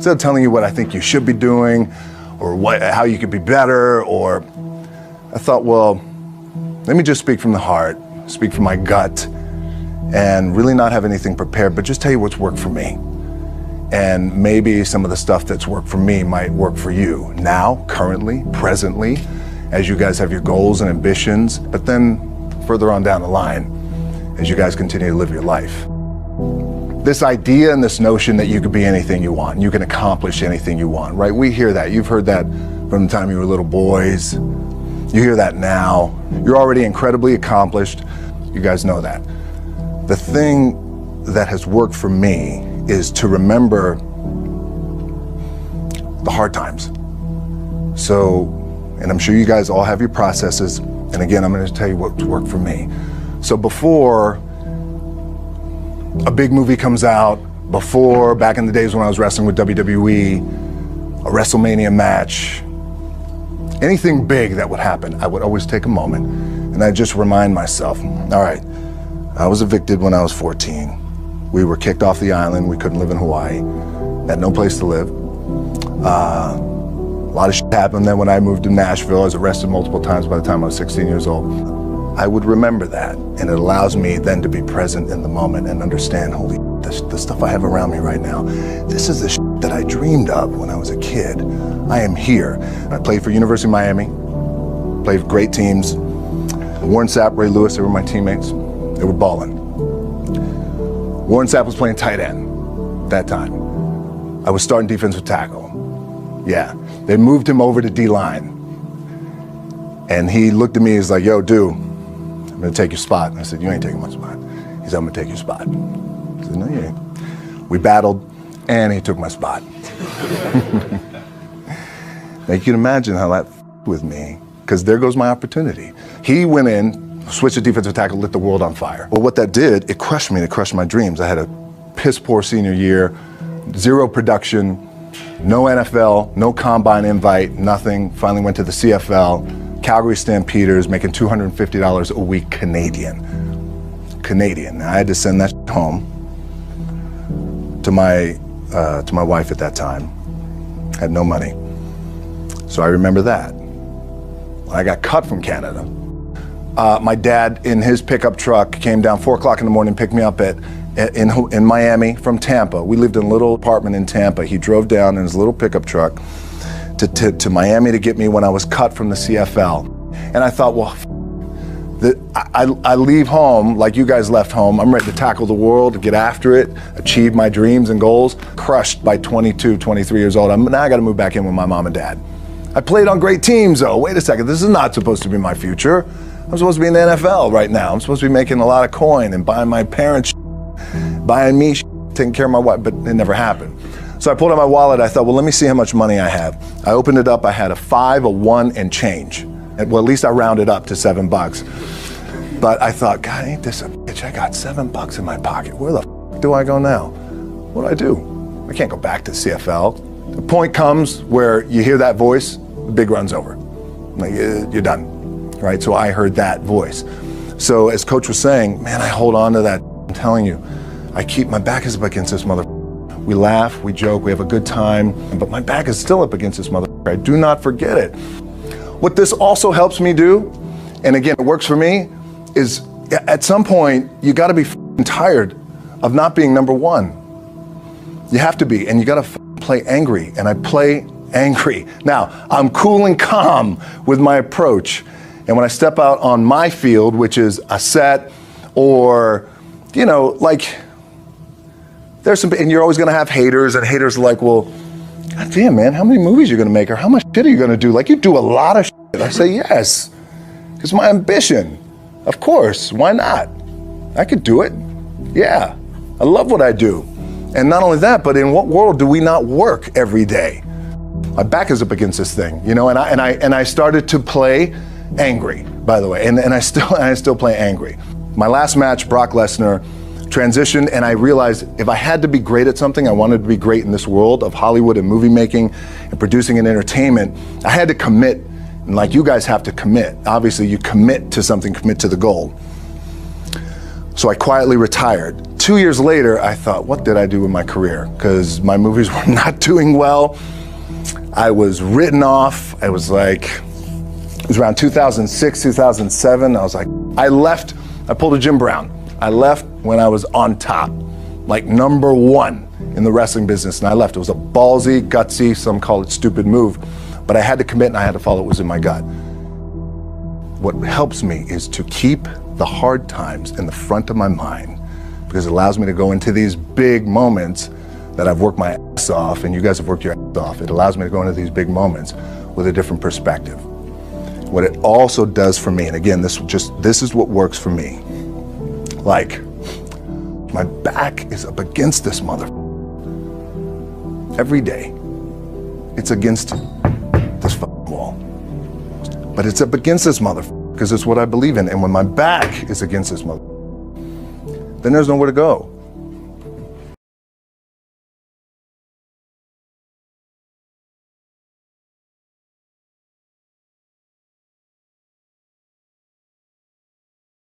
Instead of telling you what I think you should be doing or how you could be better, or I thought, well, let me just speak from the heart, speak from my gut, and really not have anything prepared, but just tell you what's worked for me. And maybe some of the stuff that's worked for me might work for you now, currently, presently, as you guys have your goals and ambitions, but then further on down the line, as you guys continue to live your life. This idea and this notion that you could be anything you want, you can accomplish anything you want, right? We hear that. You've heard that from the time you were little boys. You hear that now. You're already incredibly accomplished. You guys know that. The thing that has worked for me is to remember the hard times. So, and I'm sure you guys all have your processes. And again, I'm going to tell you what's worked for me. So before a big movie comes out, before, back in the days when I was wrestling with WWE, a WrestleMania match, anything big that would happen, I would always take a moment and I'd just remind myself, all right, I was evicted when I was 14. We were kicked off the island. We couldn't live in Hawaii. Had no place to live. A lot of shit happened then when I moved to Nashville. I was arrested multiple times by the time I was 16 years old. I would remember that, and it allows me then to be present in the moment and understand, holy shit, the stuff I have around me right now, this is the shit that I dreamed of when I was a kid. I am here. I played for University of Miami, played for great teams. Warren Sapp, Ray Lewis, they were my teammates. They were balling. Warren Sapp was playing tight end that time. I was starting defensive tackle. Yeah, they moved him over to D-line. And he looked at me, he's like, yo, dude, I'm gonna take your spot. And I said, you ain't taking my spot. He said, I'm gonna take your spot. I said, no, you ain't. We battled, and he took my spot. Now you can imagine how that with me, because there goes my opportunity. He went in, switched to defensive tackle, lit the world on fire. Well, what that did, it crushed me, it crushed my dreams. I had a piss poor senior year, zero production, no NFL, no combine invite, nothing. Finally went to the CFL. Calgary Stampeders, making $250 a week Canadian. Now, I had to send that home to my wife at that time. Had no money. So I remember that. When I got cut from Canada, my dad in his pickup truck came down 4 o'clock in the morning, picked me up in Miami from Tampa. We lived in a little apartment in Tampa. He drove down in his little pickup truck to Miami to get me when I was cut from the CFL. And I thought, well, I leave home like you guys left home. I'm ready to tackle the world, to get after it, achieve my dreams and goals. Crushed by 22, 23 years old. Now I got to move back in with my mom and dad. I played on great teams, though. Wait a second, this is not supposed to be my future. I'm supposed to be in the NFL right now. I'm supposed to be making a lot of coin and buying my parents, buying me, taking care of my wife, but it never happened. So I pulled out my wallet, I thought, well, let me see how much money I have. I opened it up, I had a 5, a 1, and change. Well, at least I rounded up to $7. But I thought, God, ain't this a bitch? I got $7 in my pocket. Where the f do I go now? What do I do? I can't go back to CFL. The point comes where you hear that voice, the big run's over. Like, you're done, right? So I heard that voice. So as Coach was saying, man, I hold on to that. I'm telling you, I keep my back is up against this mother. We laugh, we joke, we have a good time, but my back is still up against this mother. I do not forget it. What this also helps me do, and again, it works for me, is at some point, you gotta be tired of not being number one. You have to be, and you gotta play angry, and I play angry. Now, I'm cool and calm with my approach, and when I step out on my field, which is a set, or, you know, like, there's some, and you're always gonna have haters, and haters are like, well, God damn, man, how many movies are you gonna make, or how much shit are you gonna do? Like, you do a lot of shit. I say, yes, it's my ambition. Of course, why not? I could do it. Yeah, I love what I do. And not only that, but in what world do we not work every day? My back is up against this thing, you know, and I started to play angry, by the way, and I still play angry. My last match, Brock Lesnar, transitioned, and I realized if I had to be great at something, I wanted to be great in this world of Hollywood and movie making and producing and entertainment, I had to commit, and like you guys have to commit. Obviously, you commit to something, commit to the goal. So I quietly retired. 2 years later, I thought, what did I do with my career? Because my movies were not doing well. I was written off. It was around 2006, 2007. I was like, I pulled a Jim Brown. I left when I was on top, like number one in the wrestling business, and I left. It was a ballsy, gutsy, some call it stupid move, but I had to commit and I had to follow what was in my gut. What helps me is to keep the hard times in the front of my mind, because it allows me to go into these big moments that I've worked my ass off, and you guys have worked your ass off. It allows me to go into these big moments with a different perspective. What it also does for me, and again, this is what works for me. Like, my back is up against this mother every day. It's against this wall. But it's up against this mother because it's what I believe in. And when my back is against this mother, then there's nowhere to go.